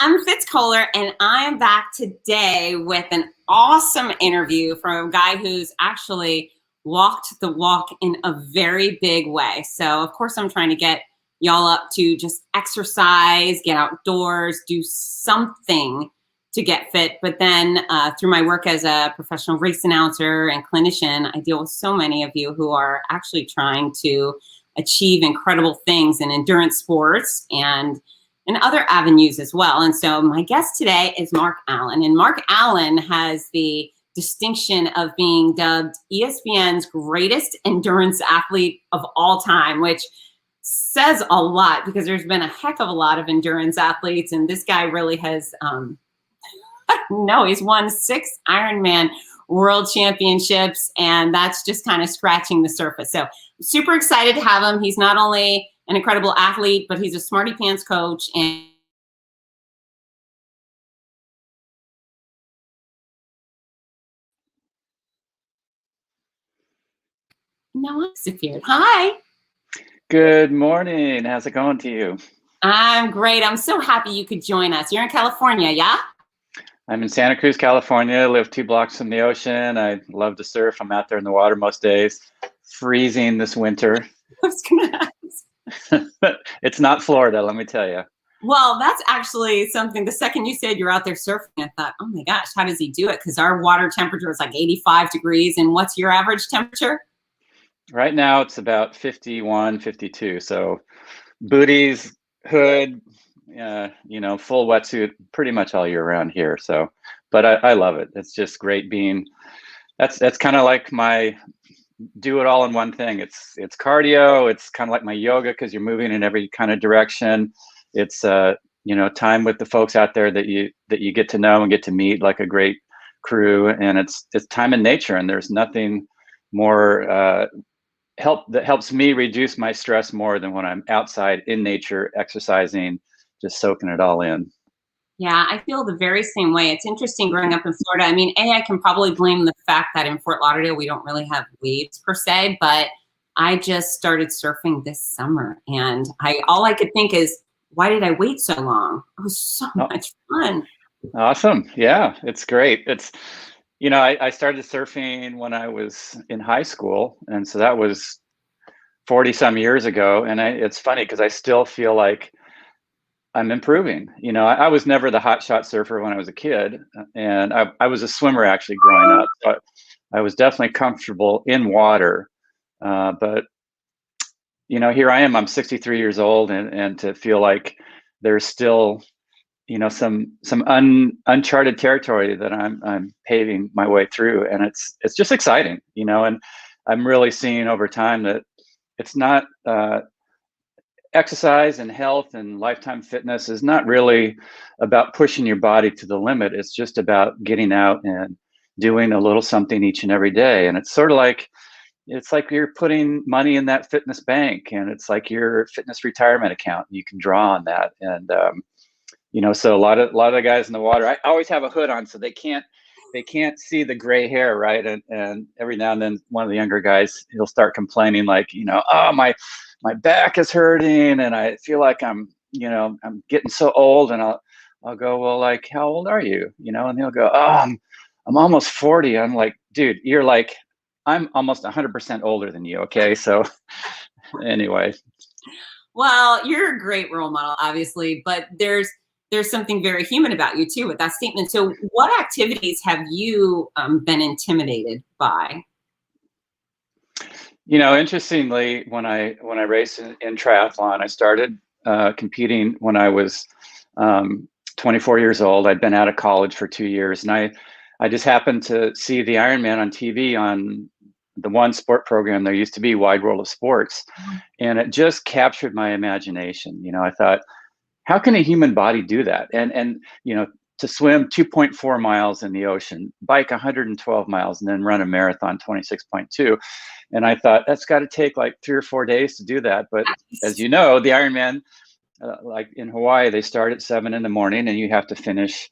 I'm Fitz Koehler, and I am back today with an awesome interview from a guy who's actually walked the walk in a very big way. So, of course, I'm trying to get y'all up to just exercise, get outdoors, do something to get fit. But then through my work as a professional race announcer and clinician, I deal with so many of you who are actually trying to achieve incredible things in endurance sports and other avenues as well. And so my guest today is Mark Allen. And Mark Allen has the distinction of being dubbed ESPN's greatest endurance athlete of all time, which says a lot because there's been a heck of a lot of endurance athletes. And this guy really has, he's won 6 Ironman World Championships. And that's just kind of scratching the surface. So super excited to have him. He's not only an incredible athlete, but he's a smarty pants coach. And no, I disappeared. Hi. Good morning. How's it going to you? I'm great. I'm so happy you could join us. You're in California, yeah? I'm in Santa Cruz, California. I live 2 blocks from the ocean. I love to surf. I'm out there in the water most days. Freezing this winter. I was gonna ask. It's not Florida, let me tell you. Well, that's actually something. The second you said you're out there surfing, I thought, oh my gosh, how does he do it? Because our water temperature is like 85 degrees. And what's your average temperature? Right now, it's about 51, 52. So booties, hood, full wetsuit pretty much all year round here. So, but I love it. It's just great being, that's kind of like my do it all in one thing. It's cardio. It's kind of like my yoga because you're moving in every kind of direction. It's time with the folks out there that you get to know and get to meet, like a great crew. And it's time in nature, and there's nothing more that helps me reduce my stress more than when I'm outside in nature exercising, just soaking it all in. Yeah, I feel the very same way. It's interesting growing up in Florida. I mean, I can probably blame the fact that in Fort Lauderdale, we don't really have waves per se, but I just started surfing this summer, and all I could think is, why did I wait so long? It was so much fun. Awesome. Yeah, it's great. It's, I started surfing when I was in high school. And so that was 40 some years ago. And it's funny because I still feel like I'm improving. I was never the hotshot surfer when I was a kid, and I was a swimmer actually growing up. So I was definitely comfortable in water. But here I am. I'm 63 years old, and to feel like there's still, some uncharted territory that I'm paving my way through, and it's just exciting, And I'm really seeing over time that it's not. Exercise and health and lifetime fitness is not really about pushing your body to the limit. It's just about getting out and doing a little something each and every day. And it's sort of like, it's like you're putting money in that fitness bank, and it's like your fitness retirement account. You can draw on that. And, so a lot of the guys in the water, I always have a hood on so they can't see the gray hair, right? And every now and then one of the younger guys, he'll start complaining like, oh, my back is hurting and I feel like I'm getting so old. And I'll go, well, like, how old are you? And he'll go, oh, I'm almost 40. I'm like, dude, you're like, I'm almost 100% older than you. Okay. So anyway. Well, you're a great role model, obviously, but there's something very human about you too with that statement. So what activities have you been intimidated by? Interestingly, when I raced in triathlon, I started competing when I was 24 years old. I'd been out of college for 2 years, and I just happened to see the Ironman on TV on the one sport program there used to be, Wide World of Sports, and it just captured my imagination. I thought, how can a human body do that? And to swim 2.4 miles in the ocean, bike 112 miles, and then run a marathon 26.2. And I thought, that's got to take like 3 or 4 days to do that. But as you know, the Ironman, like in Hawaii, they start at 7 in the morning and you have to finish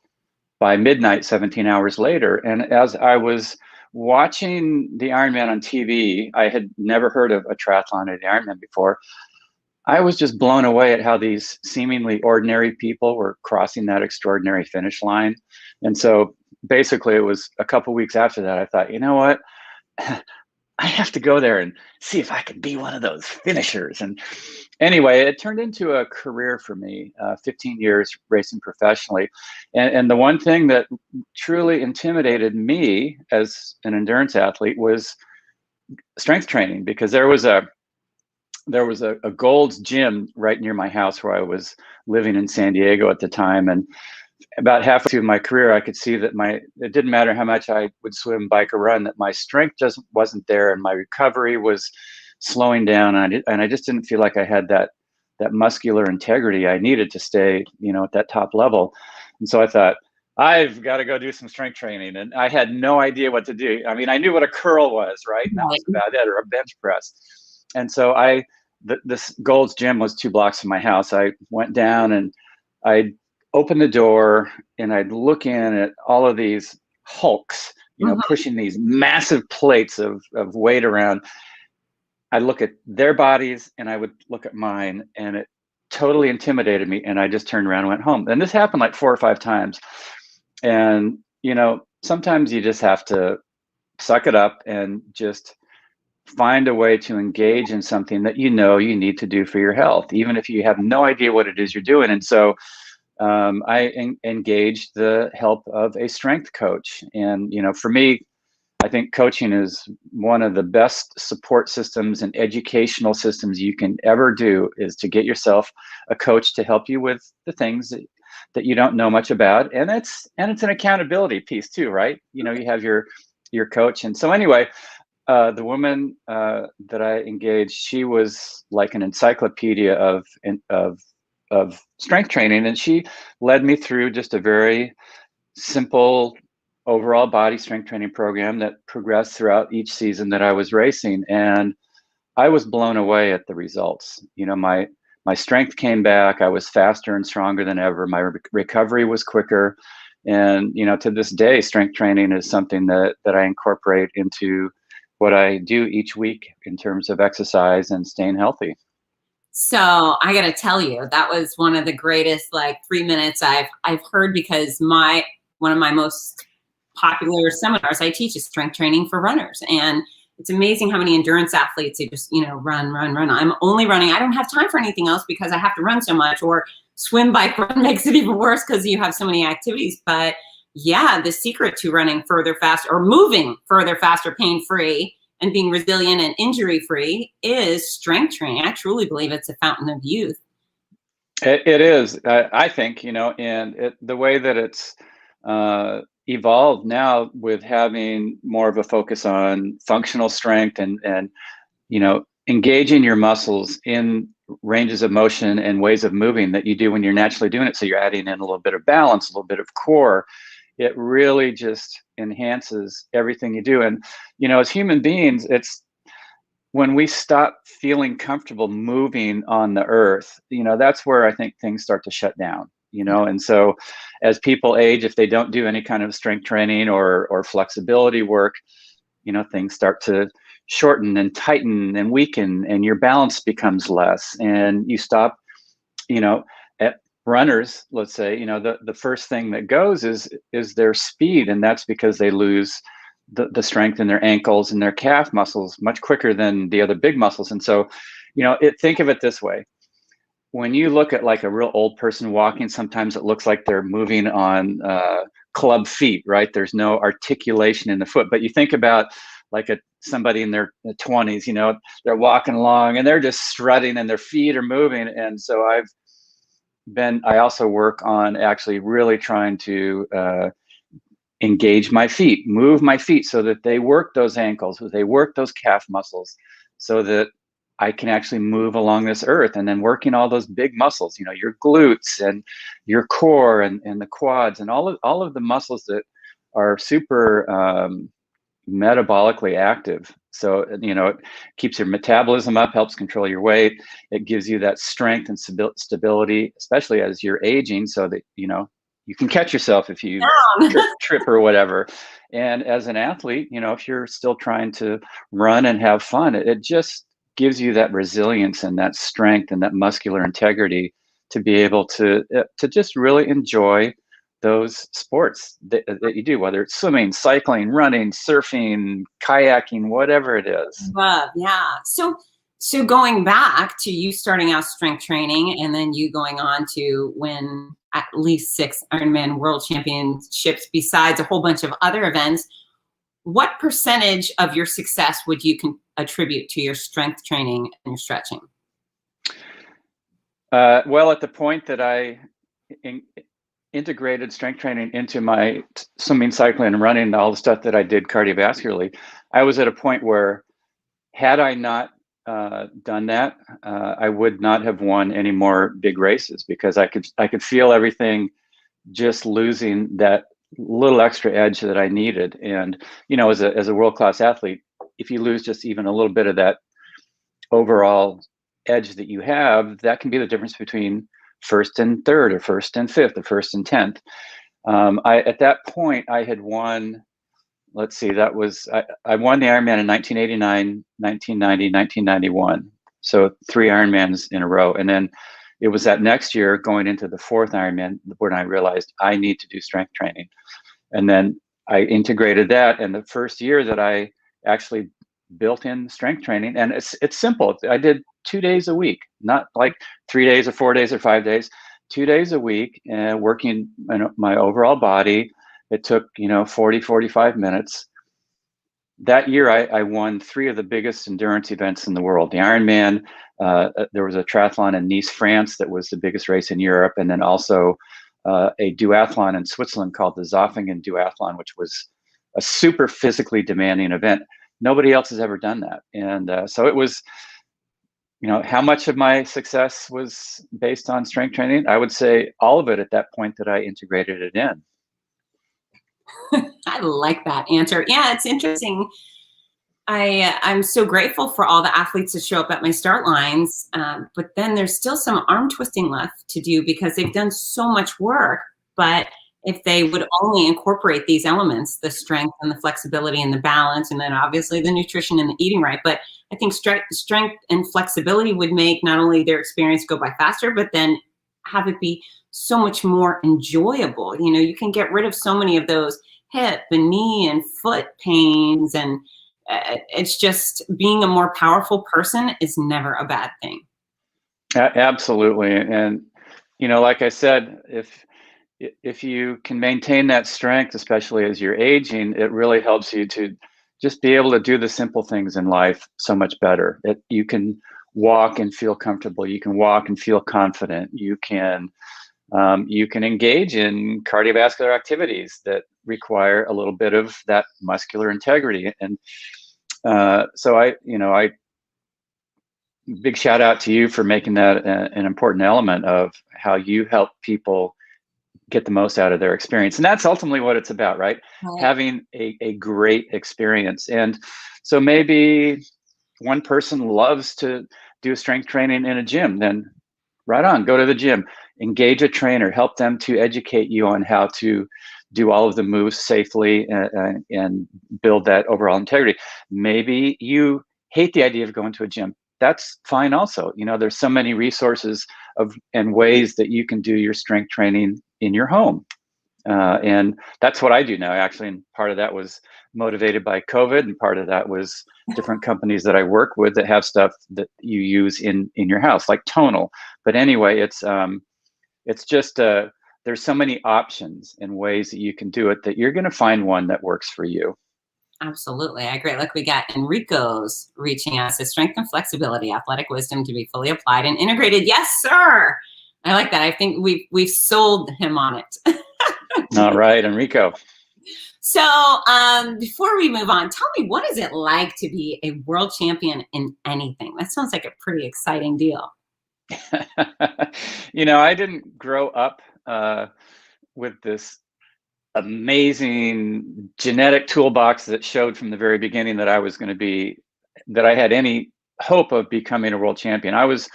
by midnight, 17 hours later. And as I was watching the Ironman on TV, I had never heard of a triathlon or the Ironman before. I was just blown away at how these seemingly ordinary people were crossing that extraordinary finish line. And so basically it was a couple weeks after that, I thought, you know what? I have to go there and see if I can be one of those finishers. And anyway, it turned into a career for me, 15 years racing professionally. And the one thing that truly intimidated me as an endurance athlete was strength training, because there was a Gold's Gym right near my house where I was living in San Diego at the time. And about halfway through my career, I could see that it didn't matter how much I would swim, bike, or run, that my strength just wasn't there, and my recovery was slowing down. And I just didn't feel like I had that muscular integrity I needed to stay, at that top level. And so I thought, I've got to go do some strength training. And I had no idea what to do. I mean, I knew what a curl was, right? And that was about it, or a bench press. And so this Gold's Gym was 2 blocks from my house. I went down and I'd open the door and I'd look in at all of these hulks, pushing these massive plates of weight around. I'd look at their bodies and I would look at mine, and it totally intimidated me. And I just turned around and went home. And this happened like 4 or 5 times. And, sometimes you just have to suck it up and just find a way to engage in something that you need to do for your health, even if you have no idea what it is you're doing. And so I engaged the help of a strength coach. And, for me, I think coaching is one of the best support systems and educational systems you can ever do, is to get yourself a coach to help you with the things that you don't know much about. And it's an accountability piece too, right? You have your coach. And so anyway, the woman that I engaged, she was like an encyclopedia of strength training, and she led me through just a very simple overall body strength training program that progressed throughout each season that I was racing. And I was blown away at the results. My strength came back. I was faster and stronger than ever. My recovery was quicker. And, to this day, strength training is something that I incorporate into what I do each week in terms of exercise and staying healthy. So I got to tell you, that was one of the greatest 3 minutes I've heard, because one of my most popular seminars I teach is strength training for runners. And it's amazing how many endurance athletes, they just, run. I'm only running. I don't have time for anything else because I have to run so much, or swim, bike, run makes it even worse because you have so many activities. But yeah, the secret to running further, faster, or moving further, faster, pain-free, and being resilient and injury-free is strength training. I truly believe it's a fountain of youth. It is, I think, and the way that it's evolved now, with having more of a focus on functional strength and engaging your muscles in ranges of motion and ways of moving that you do when you're naturally doing it. So you're adding in a little bit of balance, a little bit of core. It really just enhances everything you do. And, as human beings, it's when we stop feeling comfortable moving on the earth, that's where I think things start to shut down, and so as people age, if they don't do any kind of strength training or flexibility work, things start to shorten and tighten and weaken, and your balance becomes less, and you stop, at runners, let's say, the first thing that goes is their speed, and that's because they lose the strength in their ankles and their calf muscles much quicker than the other big muscles. And so, think of it this way. When you look at like a real old person walking, sometimes it looks like they're moving on club feet, right? There's no articulation in the foot. But you think about like somebody in their 20s, they're walking along and they're just strutting and their feet are moving. And so I also work on actually really trying to engage my feet, move my feet so that they work those ankles, they work those calf muscles, so that I can actually move along this earth, and then working all those big muscles, your glutes and your core and the quads and all of the muscles that are super metabolically active. So, it keeps your metabolism up, helps control your weight. It gives you that strength and stability, especially as you're aging, so that, you can catch yourself if you trip or whatever. And as an athlete, if you're still trying to run and have fun, it just gives you that resilience and that strength and that muscular integrity to be able to just really enjoy those sports that you do, whether it's swimming, cycling, running, surfing, kayaking, whatever it is. Love, yeah. So going back to you starting out strength training and then you going on to win at least 6 Ironman World Championships besides a whole bunch of other events, what percentage of your success would you attribute to your strength training and your stretching? Well, at the point that I integrated strength training into my swimming, cycling, and running, and all the stuff that I did cardiovascularly, I was at a point where had I not done that, I would not have won any more big races, because I could feel everything just losing that little extra edge that I needed. And as a world-class athlete, if you lose just even a little bit of that overall edge that you have, that can be the difference between first and third, or first and fifth, or first and 10th. At that point, I had won. Let's see, I won the Ironman in 1989, 1990, 1991. So 3 Ironmans in a row. And then it was that next year, going into the 4th Ironman, when I realized I need to do strength training. And then I integrated that. And the first year that I actually built in strength training, and it's simple. I did 2 days a week, not like 3 days or 4 days or 5 days, 2 days a week, and working my overall body. It took 40, 45 minutes. That year, I won 3 of the biggest endurance events in the world. The Ironman, there was a triathlon in Nice, France, that was the biggest race in Europe, and then also a duathlon in Switzerland called the Zofingen Duathlon, which was a super physically demanding event. Nobody else has ever done that. And so it was, how much of my success was based on strength training? I would say all of it at that point that I integrated it in. I like that answer. Yeah, it's interesting. I'm so grateful for all the athletes that show up at my start lines, but then there's still some arm twisting left to do, because they've done so much work. But if they would only incorporate these elements, the strength and the flexibility and the balance, and then obviously the nutrition and the eating right. But I think strength and flexibility would make not only their experience go by faster, but then have it be so much more enjoyable. You can get rid of so many of those hip and knee and foot pains, and it's just being a more powerful person is never a bad thing. Absolutely. And, like I said, if you can maintain that strength, especially as you're aging, it really helps you to just be able to do the simple things in life so much better. You can walk and feel comfortable. You can walk and feel confident. You can engage in cardiovascular activities that require a little bit of that muscular integrity. And so I big shout out to you for making that an important element of how you help people get the most out of their experience. And that's ultimately what it's about, right? Having a great experience. And so maybe one person loves to do strength training in a gym, then right on, go to the gym, engage a trainer, help them to educate you on how to do all of the moves safely and build that overall integrity. Maybe you hate the idea of going to a gym. That's fine also. There's so many resources and ways that you can do your strength training in your home. And that's what I do now, actually. And part of that was motivated by COVID, and part of that was different companies that I work with that have stuff that you use in your house, like Tonal. But anyway, it's just there's so many options and ways that you can do it that you're going to find one that works for you. Absolutely. I agree. Look, we got Enrico's reaching out, says strength and flexibility, athletic wisdom to be fully applied and integrated. Yes, sir. I like that. I think we've sold him on it. All right, Enrico. So before we move on, tell me, what is it like to be a world champion in anything? That sounds like a pretty exciting deal. I didn't grow up with this amazing genetic toolbox that showed from the very beginning that I had any hope of becoming a world champion. I was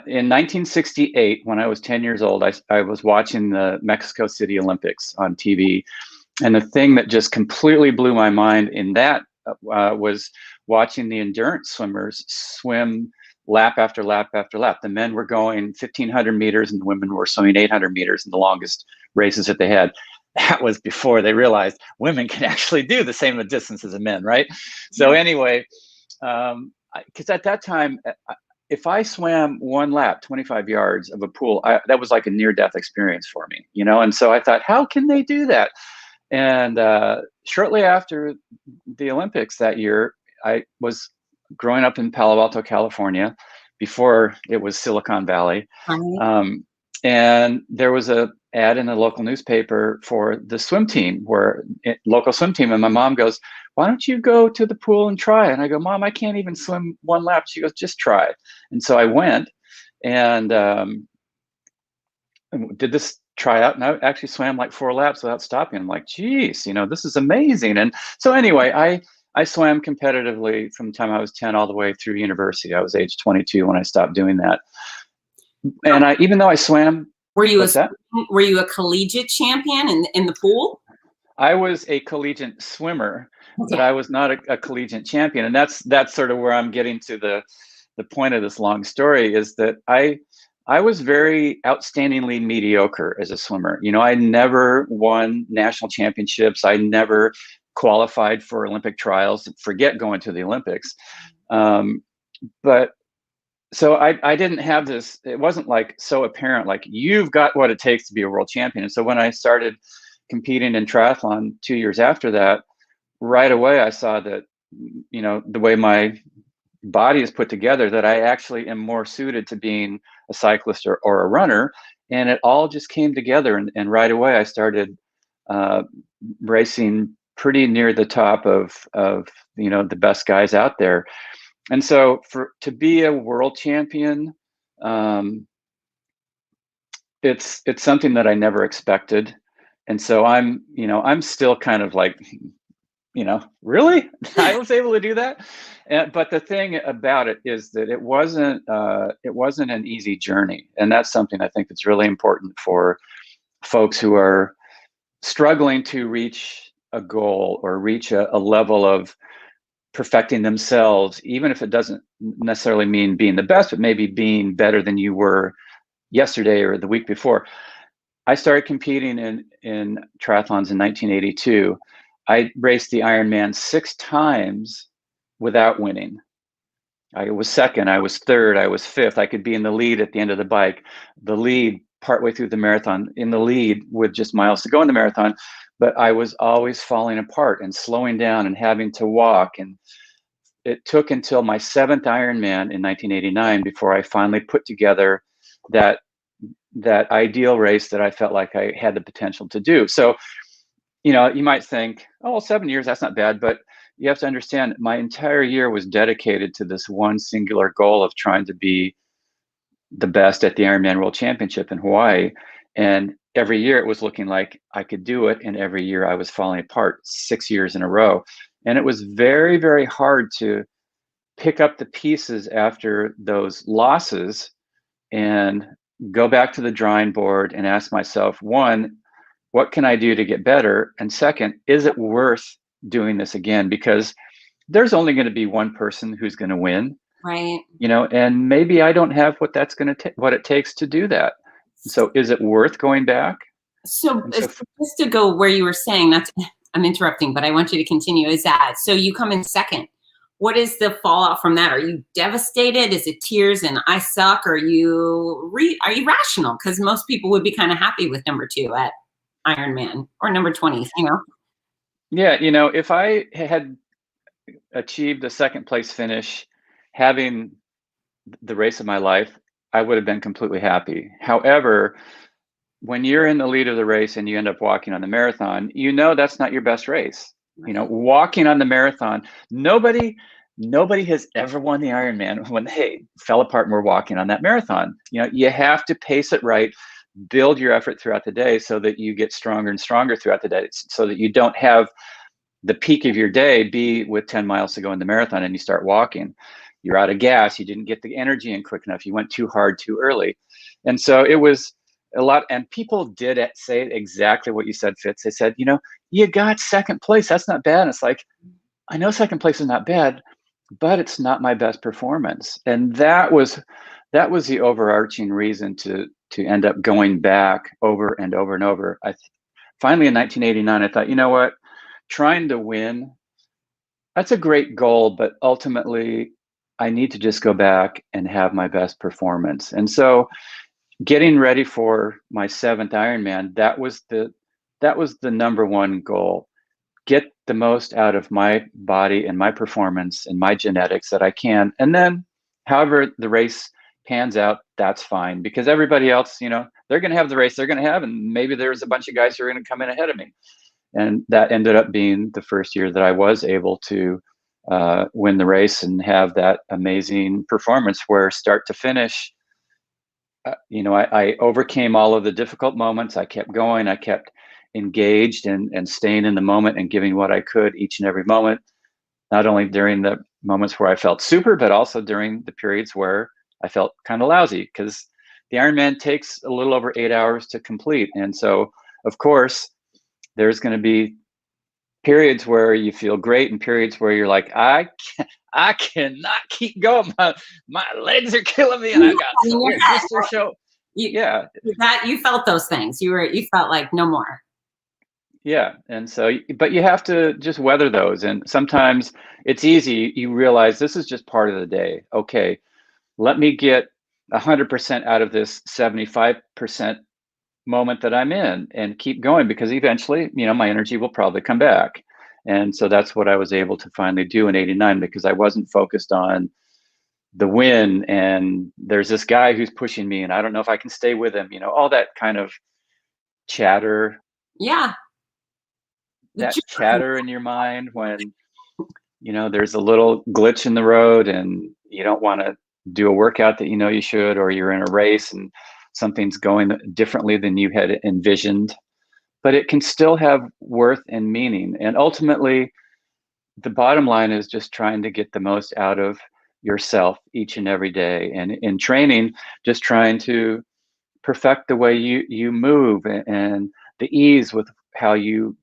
in 1968, when I was 10 years old, I was watching the Mexico City Olympics on TV. And the thing that just completely blew my mind in that was watching the endurance swimmers swim lap after lap after lap. The men were going 1,500 meters and the women were swimming 800 meters in the longest races that they had. That was before they realized women can actually do the same distance as the men, right? So anyway, because at that time, if I swam one lap, 25 yards of a pool, that was like a near-death experience for me, you know? And so I thought, how can they do that? And shortly after the Olympics that year, I was growing up in Palo Alto, California, before it was Silicon Valley. And there was a ad in the local newspaper for the swim team, local swim team. And my mom goes, why don't you go to the pool and try? And I go, Mom, I can't even swim one lap. She goes, just try. And so I went and did this tryout, and I actually swam like 4 laps without stopping. I'm like, geez, you know, this is amazing. And so anyway, I swam competitively from the time I was 10 all the way through university. I was age 22 when I stopped doing that. And even though I swam, were you a collegiate champion in the pool? I was a collegiate swimmer, but I was not a collegiate champion. And that's sort of where I'm getting to the point of this long story, is that I was very outstandingly mediocre as a swimmer. You know, I never won national championships. I never qualified for Olympic trials. Forget going to the Olympics. But so I didn't have this, it wasn't like so apparent, like you've got what it takes to be a world champion. And so when I started competing in triathlon 2 years after that, right away I saw that, you know, the way my body is put together, that I actually am more suited to being a cyclist or a runner. And it all just came together. And right away I started racing pretty near the top of you know, the best guys out there. And so to be a world champion, it's something that I never expected. And so I'm still kind of like, you know, really? I was able to do that? But the thing about it is that it wasn't an easy journey. And that's something I think that's really important for folks who are struggling to reach a goal or reach a level of perfecting themselves, even if it doesn't necessarily mean being the best, but maybe being better than you were yesterday or the week before. I started competing in triathlons in 1982. I raced the Ironman 6 times without winning. I was second, I was third, I was 5th. I could be in the lead at the end of the bike, the lead partway through the marathon, in the lead with just miles to go in the marathon. But I was always falling apart and slowing down and having to walk. And it took until my 7th Ironman in 1989 before I finally put together that ideal race that I felt like I had the potential to do. So, you know, you might think, oh, well, 7 years, that's not bad. But you have to understand, my entire year was dedicated to this one singular goal of trying to be the best at the Ironman World Championship in Hawaii. And every year it was looking like I could do it. And every year I was falling apart 6 years in a row. And it was very, very hard to pick up the pieces after those losses and go back to the drawing board and ask myself, one, what can I do to get better? And second, is it worth doing this again? Because there's only going to be one person who's going to win. Right. You know, and maybe I don't have what it takes to do that. So is it worth going back? So just to go where you were saying, I'm interrupting, but I want you to continue. Is that, so you come in second. What is the fallout from that? Are you devastated? Is it tears and I suck? Are you rational? Because most people would be kind of happy with number 2 at Ironman or number 20, you know? Yeah, you know, if I had achieved a 2nd place finish, having the race of my life, I would have been completely happy. However, when you're in the lead of the race and you end up walking on the marathon, you know that's not your best race. Right. You know, walking on the marathon, nobody has ever won the Ironman when they fell apart and were walking on that marathon. You know, you have to pace it right, build your effort throughout the day so that you get stronger and stronger throughout the day, so that you don't have the peak of your day be with 10 miles to go in the marathon and you start walking. You're out of gas. You didn't get the energy in quick enough. You went too hard too early. And so it was a lot. And people did say exactly what you said, Fitz. They said, you know, you got 2nd place. That's not bad. And it's like, I know second place is not bad, but it's not my best performance. And that was the overarching reason to end up going back over and over and over. Finally in 1989, I thought, you know what, trying to win, that's a great goal, but ultimately I need to just go back and have my best performance. And so getting ready for my seventh Ironman, that was the number one goal. Get the most out of my body and my performance and my genetics that I can. And then however the race pans out, that's fine, because everybody else, they're going to have the race they're going to have. And maybe there's a bunch of guys who are going to come in ahead of me. And that ended up being the first year that I was able to win the race and have that amazing performance where start to finish, I overcame all of the difficult moments. I kept going. I kept engaged and staying in the moment and giving what I could each and every moment, not only during the moments where I felt super, but also during the periods where I felt kind of lousy, because the Ironman takes a little over 8 hours to complete. And so, of course, there's going to be periods where you feel great and periods where you're like, I cannot keep going. My legs are killing me, and I got this to show. Yeah, that you felt those things. You felt like no more. Yeah. And so, but you have to just weather those. And sometimes it's easy. You realize this is just part of the day. Okay, let me get 100% out of this 75% moment that I'm in and keep going, because eventually, my energy will probably come back. And so that's what I was able to finally do in 89, because I wasn't focused on the win and there's this guy who's pushing me and I don't know if I can stay with him, all that kind of chatter. Yeah. That chatter in your mind when, there's a little glitch in the road and you don't want to do a workout that you should, or you're in a race and something's going differently than you had envisioned. But it can still have worth and meaning. And ultimately, the bottom line is just trying to get the most out of yourself each and every day. And in training, just trying to perfect the way you move and the ease with how you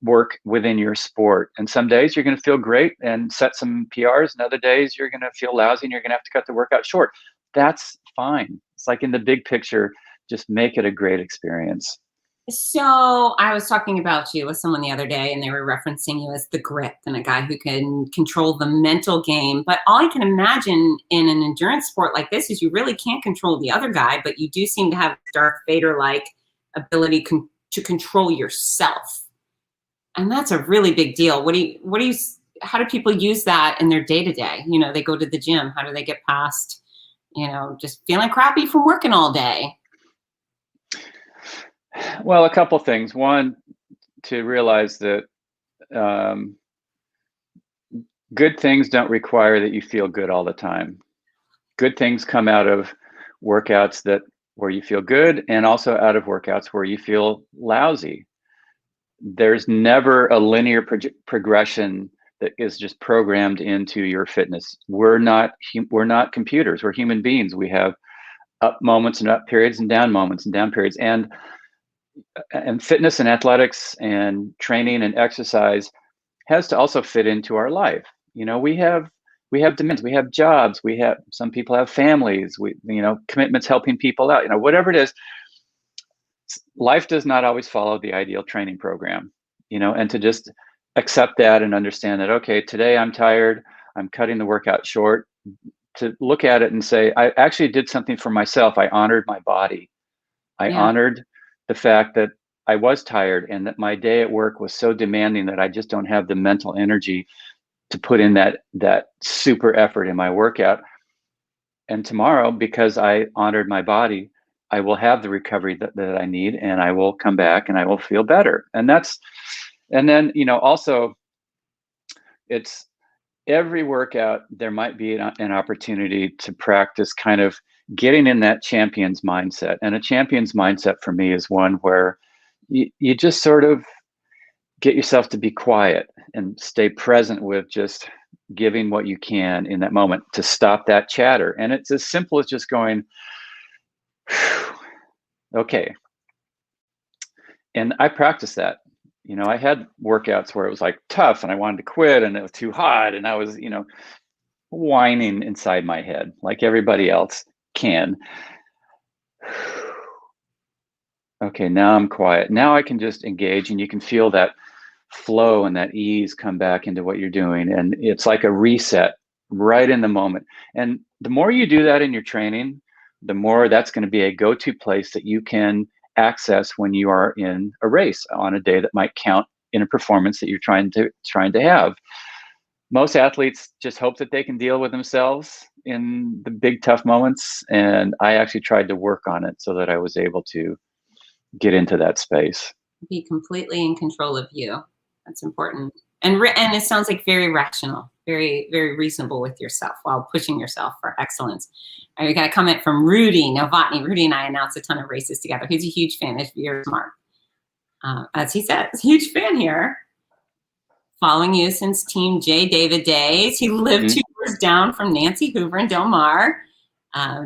work within your sport. And some days you're going to feel great and set some PRs, and other days you're going to feel lousy and you're going to have to cut the workout short. That's fine. It's like in the big picture, just make it a great experience. So I was talking about you with someone the other day, and they were referencing you as the grit and a guy who can control the mental game. But all I can imagine in an endurance sport like this is you really can't control the other guy, but you do seem to have Darth Vader-like ability to control yourself. And that's a really big deal. How do people use that in their day-to-day? They go to the gym. How do they get past, just feeling crappy from working all day? Well, a couple things. One, to realize that good things don't require that you feel good all the time. Good things come out of workouts where you feel good, and also out of workouts where you feel lousy. There's never a linear progression that is just programmed into your fitness. We're not computers. We're human beings. We have up moments and up periods, and down moments and down periods. And fitness and athletics and training and exercise has to also fit into our life. We have demands, we have jobs, some people have families, commitments, helping people out, whatever it is. Life does not always follow the ideal training program, and to just accept that and understand that, okay, today I'm tired, I'm cutting the workout short, to look at it and say, I actually did something for myself. I honored my body. I honored the fact that I was tired and that my day at work was so demanding that I just don't have the mental energy to put in that super effort in my workout. And tomorrow, because I honored my body, I will have the recovery that I need, and I will come back and I will feel better. And then, also, it's every workout, there might be an opportunity to practice kind of getting in that champion's mindset. And a champion's mindset for me is one where you just sort of get yourself to be quiet and stay present with just giving what you can in that moment to stop that chatter. And it's as simple as just going, okay. And I practice that. I had workouts where it was like tough and I wanted to quit and it was too hot and I was, whining inside my head like everybody else can. Okay, now I'm quiet. Now I can just engage, and you can feel that flow and that ease come back into what you're doing. And it's like a reset right in the moment. And the more you do that in your training, the more that's going to be a go-to place that you can access when you are in a race on a day that might count in a performance that you're trying to have. Most athletes just hope that they can deal with themselves in the big tough moments, and I actually tried to work on it so that I was able to get into that space. Be completely in control of you. That's important. And it sounds like very rational, very, very reasonable with yourself while pushing yourself for excellence. And we got a comment from Rudy Novotny. Rudy and I announced a ton of races together. He's a huge fan of yours, Mark. As he says, huge fan here. Following you since Team J David days. He lived 2 doors down from Nancy Hoover and Del Mar.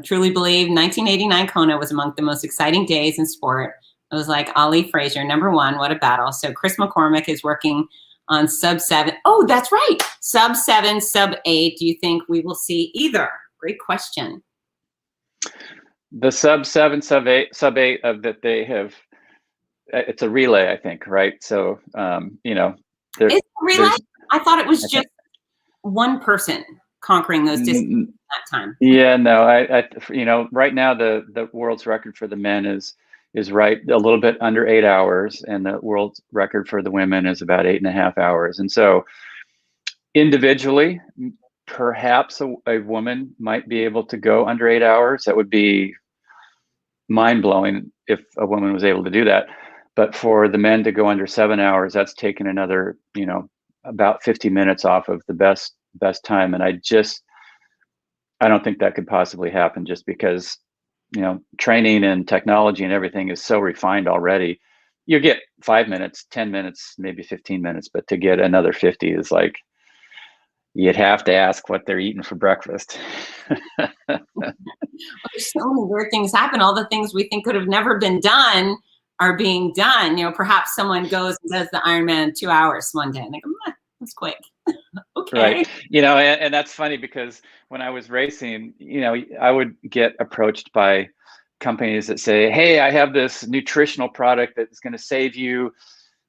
Truly believe 1989 Kona was among the most exciting days in sport. It was like Ali Frazier, number 1. What a battle. So Chris McCormick is working on sub 7. Oh, that's right. Sub 7, sub 8. Do you think we will see either? Great question. The sub 7, sub 8 of that they have, it's a relay, I think, right? So, Is it relay? I thought it was just one person conquering those distances at that time. Yeah, no, I right now the world's record for the men is right a little bit under 8 hours, and the world record for the women is about 8.5 hours. And so individually, perhaps a woman might be able to go under 8 hours. That would be mind blowing if a woman was able to do that. But for the men to go under 7 hours, that's taken another, about 50 minutes off of the best time. And I don't think that could possibly happen, just because, training and technology and everything is so refined already. You get 5 minutes, 10 minutes, maybe 15 minutes, but to get another 50 is like, you'd have to ask what they're eating for breakfast. There's so many weird things happen. All the things we think could have never been done are being done. Perhaps someone goes and does the Ironman in 2 hours one day and they go, that's quick. Okay. Right. And that's funny because when I was racing, I would get approached by companies that say, hey, I have this nutritional product that's going to save you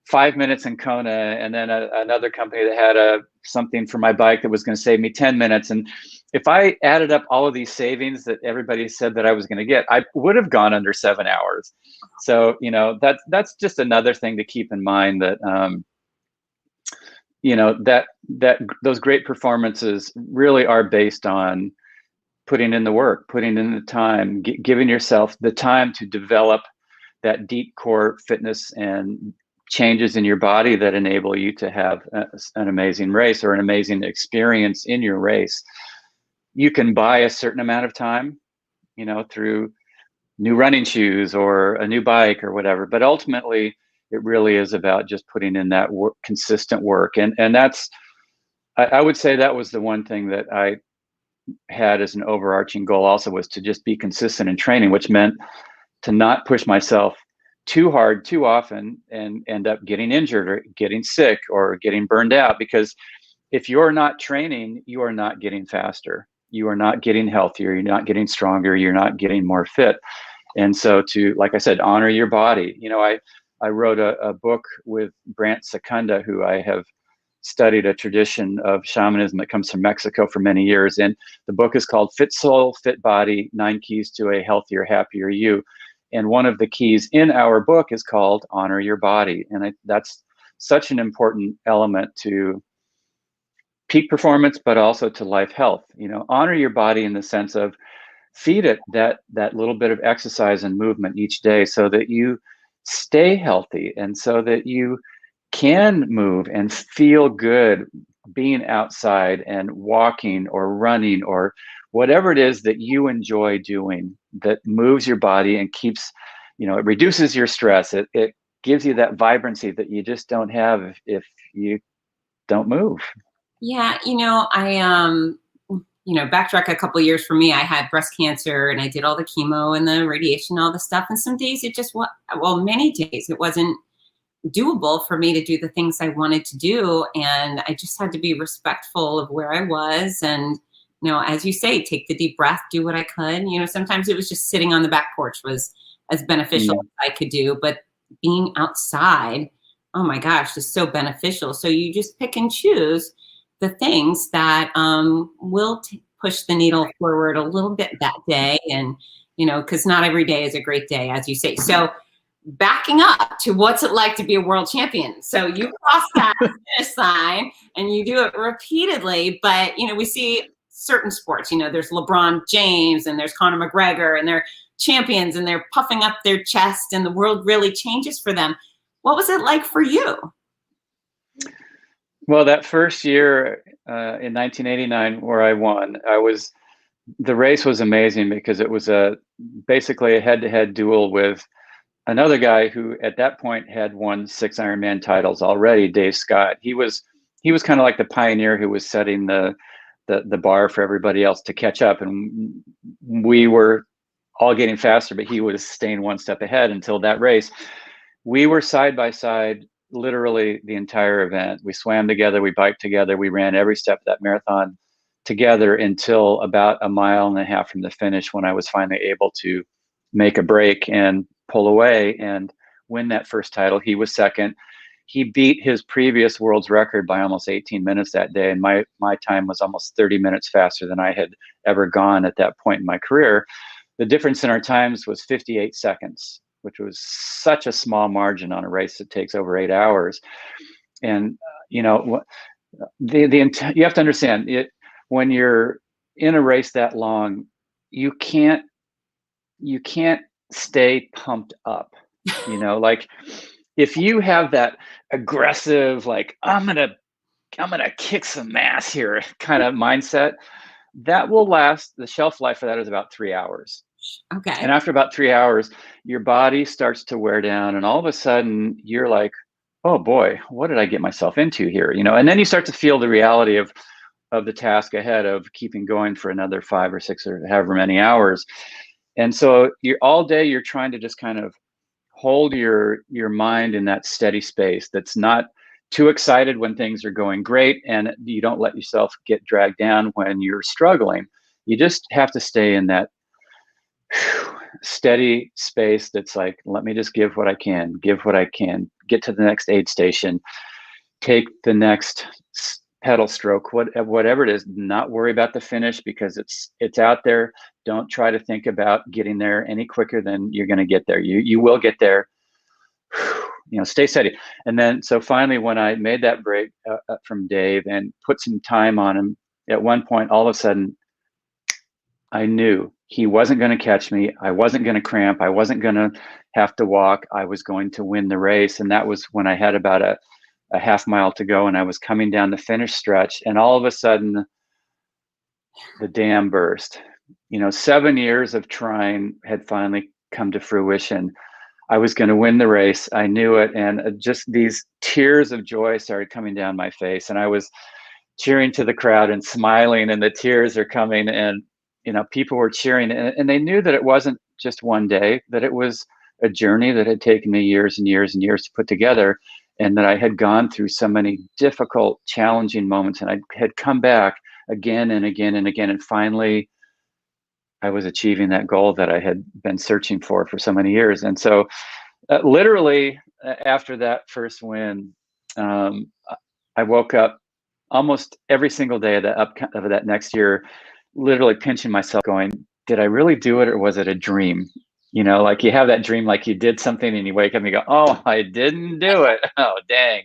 5 minutes in Kona. And then another company that had something for my bike that was going to save me 10 minutes. And if I added up all of these savings that everybody said that I was going to get, I would have gone under 7 hours. So, that's just another thing to keep in mind, that, that those great performances really are based on putting in the work, putting in the time, giving yourself the time to develop that deep core fitness and changes in your body that enable you to have an amazing race or an amazing experience in your race. You can buy a certain amount of time, through new running shoes or a new bike or whatever, but ultimately it really is about just putting in that consistent work. And that's, I would say that was the one thing that I had as an overarching goal also, was to just be consistent in training, which meant to not push myself too hard, too often, and end up getting injured or getting sick or getting burned out. Because if you're not training, you are not getting faster. You are not getting healthier. You're not getting stronger. You're not getting more fit. And so to, like I said, honor your body. I wrote a book with Brant Secunda, who I have studied a tradition of shamanism that comes from Mexico for many years. And the book is called Fit Soul, Fit Body, 9 Keys to a Healthier, Happier You. And one of the keys in our book is called Honor Your Body. And that's such an important element to peak performance, but also to life health. Honor your body in the sense of feed it that little bit of exercise and movement each day, so that you stay healthy and so that you can move and feel good being outside and walking or running or whatever it is that you enjoy doing that moves your body and keeps, it reduces your stress. It gives you that vibrancy that you just don't have if you don't move. Yeah. I, backtrack a couple of years for me. I had breast cancer and I did all the chemo and the radiation, all the stuff. And some days it just, many days it wasn't doable for me to do the things I wanted to do. And I just had to be respectful of where I was. And, as you say, take the deep breath, do what I could. Sometimes it was just sitting on the back porch was as beneficial as I could do, but being outside, oh my gosh, is so beneficial. So you just pick and choose the things that will push the needle forward a little bit that day. And, because not every day is a great day, as you say. So backing up to what's it like to be a world champion. So you cross that finish line and you do it repeatedly, but we see certain sports, there's LeBron James and there's Conor McGregor and they're champions and they're puffing up their chest and the world really changes for them. What was it like for you? Well, that first year in 1989 where I won, the race was amazing because it was basically a head-to-head duel with another guy who at that point had won 6 Ironman titles already, Dave Scott. He was kind of like the pioneer who was setting the bar for everybody else to catch up. And we were all getting faster, but he was staying one step ahead until that race. We were side by side literally the entire event. We swam together, we biked together, we ran every step of that marathon together until about 1.5 miles from the finish, when I was finally able to make a break and pull away and win that first title. He was second. He beat his previous world's record by almost 18 minutes that day. And my time was almost 30 minutes faster than I had ever gone at that point in my career. The difference in our times was 58 seconds, which was such a small margin on a race that takes over 8 hours. And, you have to understand it, when you're in a race that long, you can't stay pumped up, like if you have that aggressive, like, I'm gonna kick some ass here kind of mindset, that will last. The shelf life for that is about 3 hours. Okay. And after about 3 hours, your body starts to wear down, and all of a sudden you're like, oh boy, what did I get myself into here? And then you start to feel the reality of the task ahead of keeping going for another 5 or 6 or however many hours. And so all day you're trying to just kind of hold your mind in that steady space that's not too excited when things are going great, and you don't let yourself get dragged down when you're struggling. You just have to stay in that steady space that's like, let me just give what I can, get to the next aid station, take the next pedal stroke, whatever it is, not worry about the finish because it's out there. Don't try to think about getting there any quicker than you're going to get there. You will get there. Stay steady. And then, so finally, when I made that break from Dave and put some time on him, at one point, all of a sudden, I knew he wasn't going to catch me. I wasn't going to cramp. I wasn't going to have to walk. I was going to win the race. And that was when I had about a half mile to go, and I was coming down the finish stretch, and all of a sudden the dam burst. 7 years of trying had finally come to fruition. I was going to win the race. I knew it. And just these tears of joy started coming down my face, and I was cheering to the crowd and smiling, and the tears are coming, and people were cheering, and they knew that it wasn't just one day, that it was a journey that had taken me years and years and years to put together, and that I had gone through so many difficult, challenging moments, and I had come back again and again and again, and finally I was achieving that goal that I had been searching for so many years. And so literally after that first win, I woke up almost every single day of that next year, literally pinching myself going, did I really do it, or was it a dream? Like you have that dream, like you did something, and you wake up and you go, oh, I didn't do it. Oh, dang.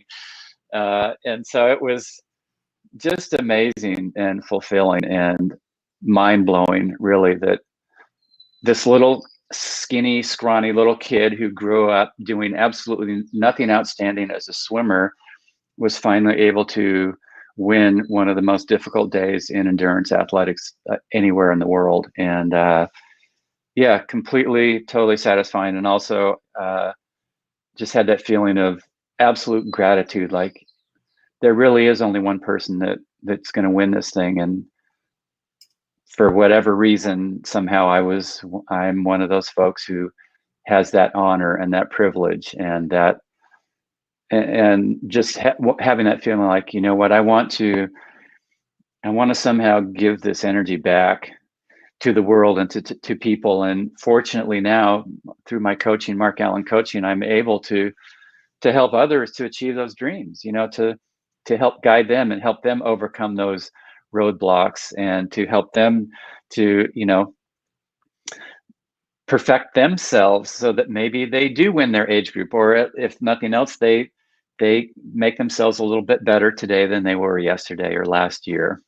And so it was just amazing and fulfilling and mind-blowing, really, that this little skinny, scrawny little kid who grew up doing absolutely nothing outstanding as a swimmer was finally able to win one of the most difficult days in endurance athletics anywhere in the world. And yeah, completely, totally satisfying. And also just had that feeling of absolute gratitude. Like there really is only one person that's going to win this thing. And for whatever reason, somehow I'm one of those folks who has that honor and that privilege and that and just having that feeling like, you know what, I want to somehow give this energy back to the world and to people. And fortunately now, through my coaching, Mark Allen coaching, I'm able to help others to achieve those dreams, you know, to help guide them and help them overcome those roadblocks, and to help them to, you know, perfect themselves so that maybe they do win their age group, or if nothing else, they make themselves a little bit better today than they were yesterday or last year.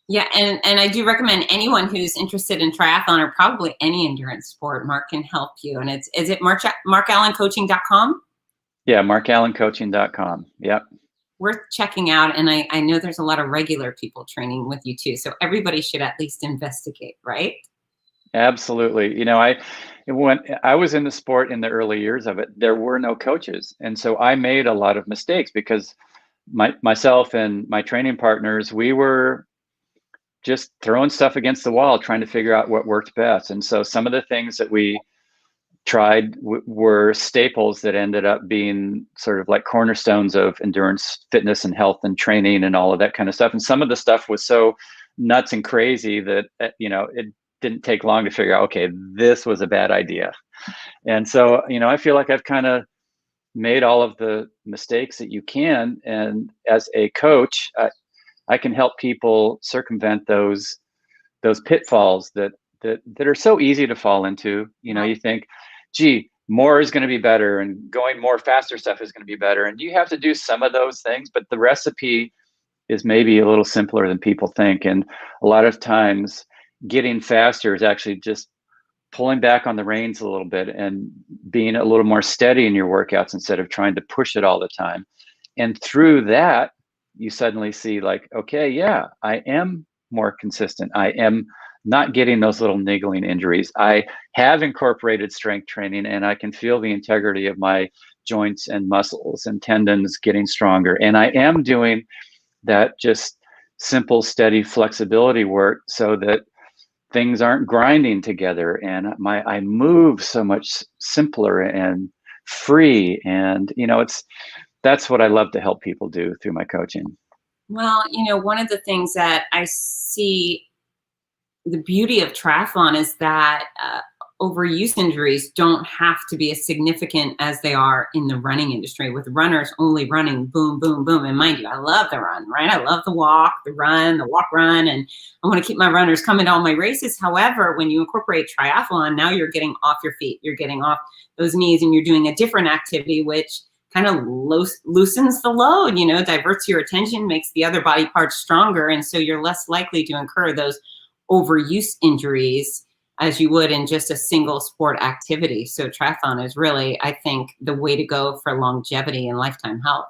Yeah, and I do recommend anyone who's interested in triathlon or probably any endurance sport, Mark can help you. And is it markallencoaching.com? Yeah, markallencoaching.com. Yep. Worth checking out. And I know there's a lot of regular people training with you too. So everybody should at least investigate, right? Absolutely. You know, when I was in the sport in the early years of it, there were no coaches. And so I made a lot of mistakes because myself and my training partners, we were just throwing stuff against the wall, trying to figure out what worked best. And so some of the things that we tried were staples that ended up being sort of like cornerstones of endurance, fitness, and health and training and all of that kind of stuff. And some of the stuff was so nuts and crazy that, you know, it didn't take long to figure out, okay, this was a bad idea. And so, you know, I feel like I've kind of made all of the mistakes that you can. And as a coach, I can help people circumvent those pitfalls that are so easy to fall into. You know, you think, gee, more is going to be better, and going more faster stuff is going to be better, and you have to do some of those things, but the recipe is maybe a little simpler than people think. And a lot of times getting faster is actually just pulling back on the reins a little bit and being a little more steady in your workouts instead of trying to push it all the time. And through that, you suddenly see like, okay, yeah, I am more consistent. I am not getting those little niggling injuries. I have incorporated strength training, and I can feel the integrity of my joints and muscles and tendons getting stronger. And I am doing that just simple, steady flexibility work so that things aren't grinding together, and I move so much simpler and free. And, you know, that's what I love to help people do through my coaching. Well, you know, one of the things that I see, the beauty of triathlon is that overuse injuries don't have to be as significant as they are in the running industry, with runners only running boom, boom, boom. And mind you, I love the run, right? I love the walk, the run, the walk, run, and I want to keep my runners coming to all my races. However, when you incorporate triathlon, now you're getting off your feet, you're getting off those knees, and you're doing a different activity, which kind of loosens the load, you know, diverts your attention, makes the other body parts stronger. And so you're less likely to incur those overuse injuries as you would in just a single sport activity. So triathlon is really, I think, the way to go for longevity and lifetime health.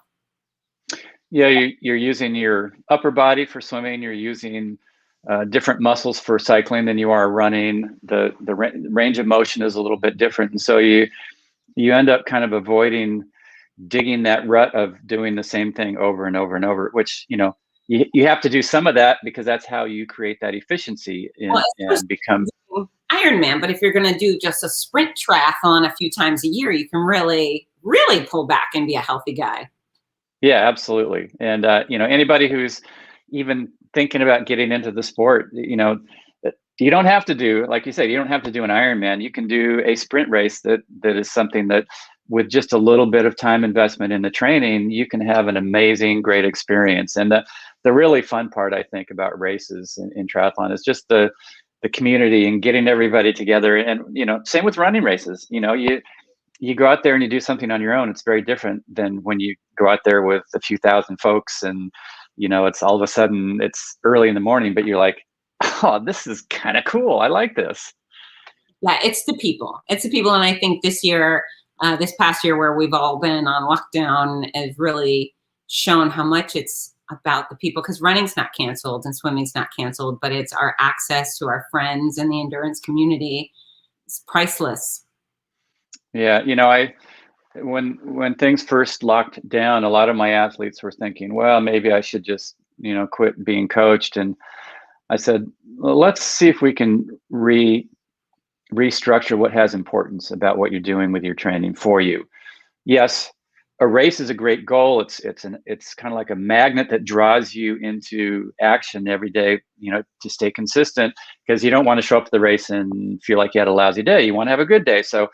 Yeah, you're using your upper body for swimming. You're using different muscles for cycling than you are running. The range of motion is a little bit different. And so you end up kind of avoiding digging that rut of doing the same thing over and over and over, which, you know, you have to do some of that because that's how you create that efficiency and become Ironman. But if you're going to do just a sprint triathlon a few times a year, you can really, really pull back and be a healthy guy. Yeah, absolutely. And, you know, anybody who's even thinking about getting into the sport, you know, you don't have to do, like you said, you don't have to do an Ironman. You can do a sprint race that is something that, with just a little bit of time investment in the training, you can have an amazing, great experience. And the really fun part, I think, about races in triathlon is just the community and getting everybody together. And, you know, same with running races. You know, you go out there and you do something on your own. It's very different than when you go out there with a few thousand folks and, you know, it's all of a sudden it's early in the morning, but you're like, oh, this is kind of cool. I like this. Yeah, it's the people. It's the people. And I think this past year where we've all been on lockdown has really shown how much it's about the people, because running's not canceled and swimming's not canceled, but it's our access to our friends and the endurance community. It's priceless. Yeah. You know, when things first locked down, a lot of my athletes were thinking, well, maybe I should just, you know, quit being coached. And I said, well, let's see if we can restructure what has importance about what you're doing with your training for you. Yes, a race is a great goal. It's kind of like a magnet that draws you into action every day, to stay consistent, because you don't want to show up to the race and feel like you had a lousy day. You want to have a good day. So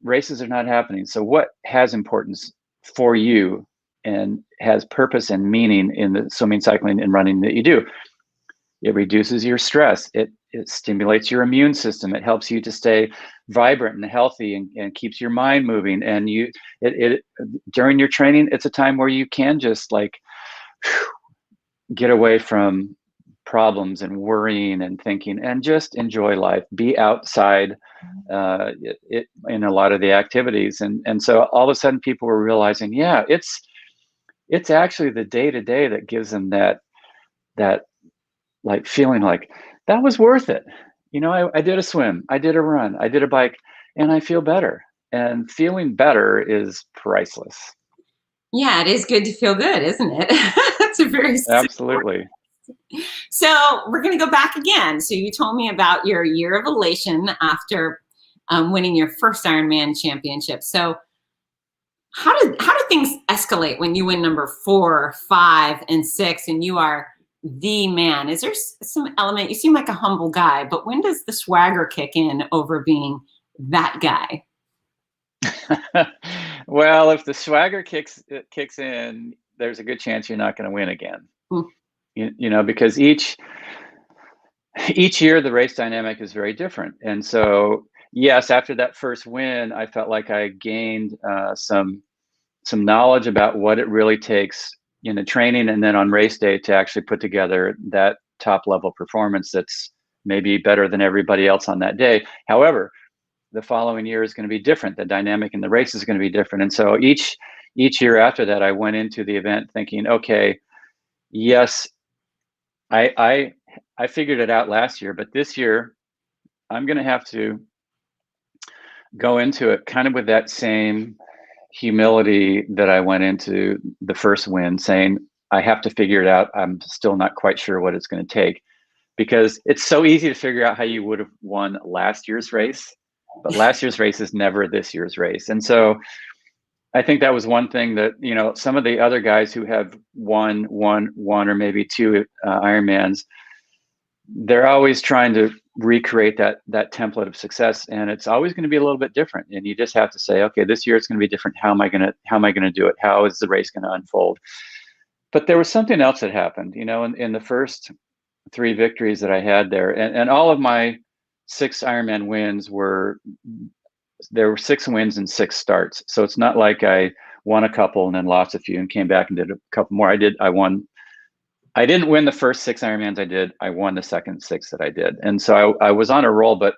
races are not happening. So what has importance for you and has purpose and meaning in the swimming, cycling, and running that you do? It reduces your stress. It stimulates your immune system. It helps you to stay vibrant and healthy, and keeps your mind moving. And during your training, it's a time where you can just like get away from problems and worrying and thinking, and just enjoy life, be outside in a lot of the activities. And so all of a sudden people were realizing, yeah, it's actually the day-to-day that gives them that like feeling like that was worth it. I did a swim, I did a run, I did a bike, and I feel better. And feeling better is priceless. Yeah, it is good to feel good, isn't it? That's a very Absolutely. So we're going to go back again. So you told me about your year of elation after winning your first Ironman championship. So how do things escalate when you win number 4, 5, and 6, and you are the man? Is there some element? You seem like a humble guy, but when does the swagger kick in over being that guy? Well, if the swagger kicks in, there's a good chance you're not going to win again. Because each year the race dynamic is very different. And so, yes, after that first win, I felt like I gained some knowledge about what it really takes in the training, and then on race day to actually put together that top level performance that's maybe better than everybody else on that day. However, the following year is going to be different. The dynamic in the race is going to be different. And so each year after that, I went into the event thinking, okay, yes, I figured it out last year, but this year I'm going to have to go into it kind of with that same humility that I went into the first win, saying, I have to figure it out. I'm still not quite sure what it's going to take, because it's so easy to figure out how you would have won last year's race, but last year's race is never this year's race. And so I think that was one thing that, some of the other guys who have won or maybe 2 Ironmans, they're always trying to recreate that template of success, and it's always going to be a little bit different. And you just have to say, okay, this year it's going to be different. How am I going to do it? How is the race going to unfold? But there was something else that happened, in the first 3 victories that I had there, and all of my 6 Ironman wins there were 6 wins and 6 starts. So it's not like I won a couple and then lost a few and came back and did a couple more. I didn't win the first 6 Ironmans I did. I won the second 6 that I did. And so I was on a roll, but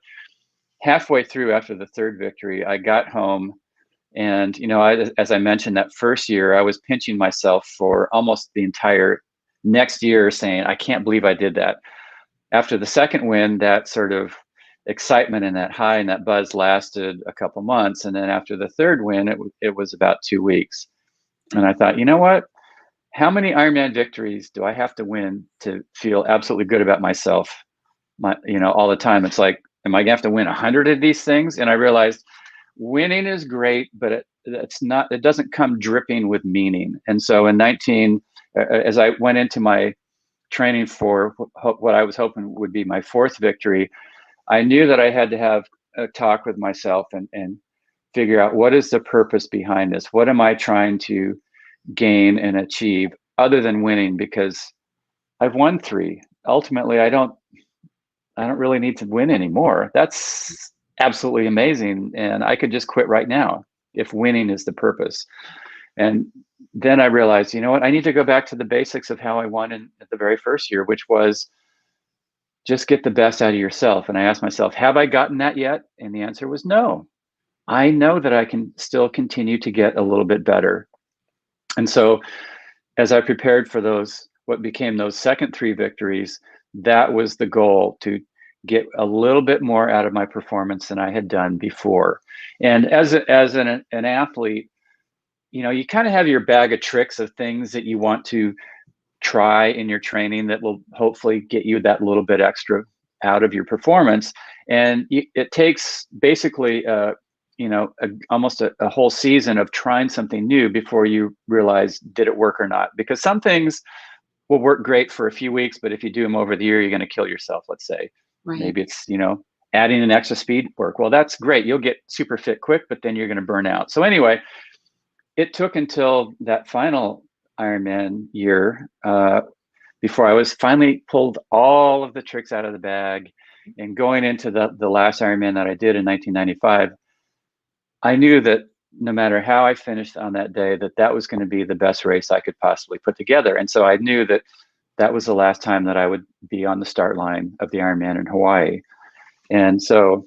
halfway through, after the 3rd victory, I got home, and, as I mentioned, that first year, I was pinching myself for almost the entire next year, saying, I can't believe I did that. After the second win, that sort of excitement and that high and that buzz lasted a couple months. And then after the 3rd win, it was about 2 weeks. And I thought, you know what? How many Ironman victories do I have to win to feel absolutely good about myself? All the time. It's like, am I gonna have to win 100 of these things? And I realized winning is great, but it doesn't come dripping with meaning. And so as I went into my training for what I was hoping would be my 4th victory, I knew that I had to have a talk with myself and figure out, what is the purpose behind this? What am I trying to gain and achieve other than winning? Because I've won 3. Ultimately, I don't really need to win anymore. That's absolutely amazing, and I could just quit right now if winning is the purpose. And then I realized, you know what? I need to go back to the basics of how I won at the very first year, which was just get the best out of yourself. And I asked myself, have I gotten that yet? And the answer was no. I know that I can still continue to get a little bit better. And so as I prepared for what became those second 3 victories, that was the goal, to get a little bit more out of my performance than I had done before. And as an athlete, you kind of have your bag of tricks of things that you want to try in your training that will hopefully get you that little bit extra out of your performance. And it takes basically almost a whole season of trying something new before you realize, did it work or not? Because some things will work great for a few weeks, but if you do them over the year, you're going to kill yourself, let's say. Right. Maybe it's, adding an extra speed work. Well, that's great. You'll get super fit quick, but then you're going to burn out. So anyway, it took until that final Ironman year before I was finally pulled all of the tricks out of the bag. And going into the last Ironman that I did in 1995, I knew that no matter how I finished on that day, that was going to be the best race I could possibly put together. And so I knew that was the last time that I would be on the start line of the Ironman in Hawaii. And so,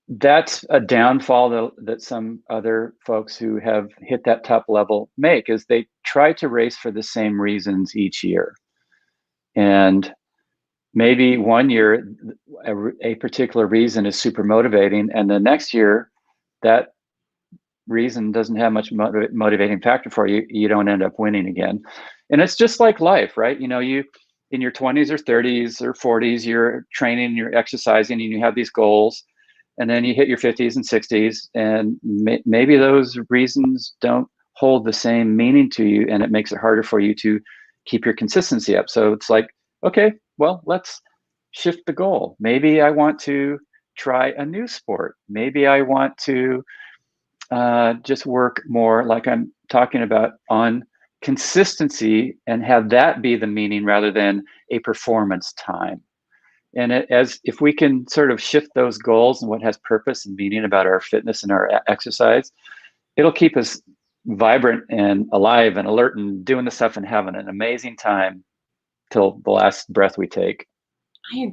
that's a downfall that some other folks who have hit that top level make, is they try to race for the same reasons each year. And maybe one year a particular reason is super motivating, and the next year that reason doesn't have much motivating factor for you. You don't end up winning again. And it's just like life, right? You in your 20s or 30s or 40s, you're training, you're exercising, and you have these goals. And then you hit your 50s and 60s, and maybe those reasons don't hold the same meaning to you, and it makes it harder for you to keep your consistency up. So it's like, okay, well, let's shift the goal. Maybe I want to try a new sport. Maybe I want to just work more, like I'm talking about, on consistency, and have that be the meaning rather than a performance time. And if we can sort of shift those goals and what has purpose and meaning about our fitness and our exercise, it'll keep us vibrant and alive and alert and doing the stuff and having an amazing time till the last breath we take. I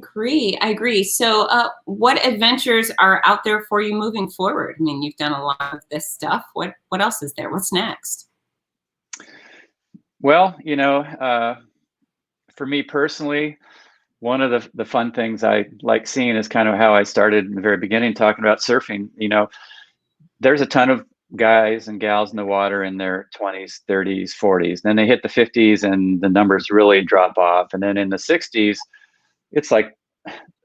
agree. So what adventures are out there for you moving forward? I mean, you've done a lot of this stuff. What else is there? What's next? Well, for me personally, one of the fun things I like seeing is kind of how I started in the very beginning, talking about surfing. There's a ton of guys and gals in the water in their 20s, 30s, 40s. Then they hit the 50s and the numbers really drop off. And then in the 60s, it's like,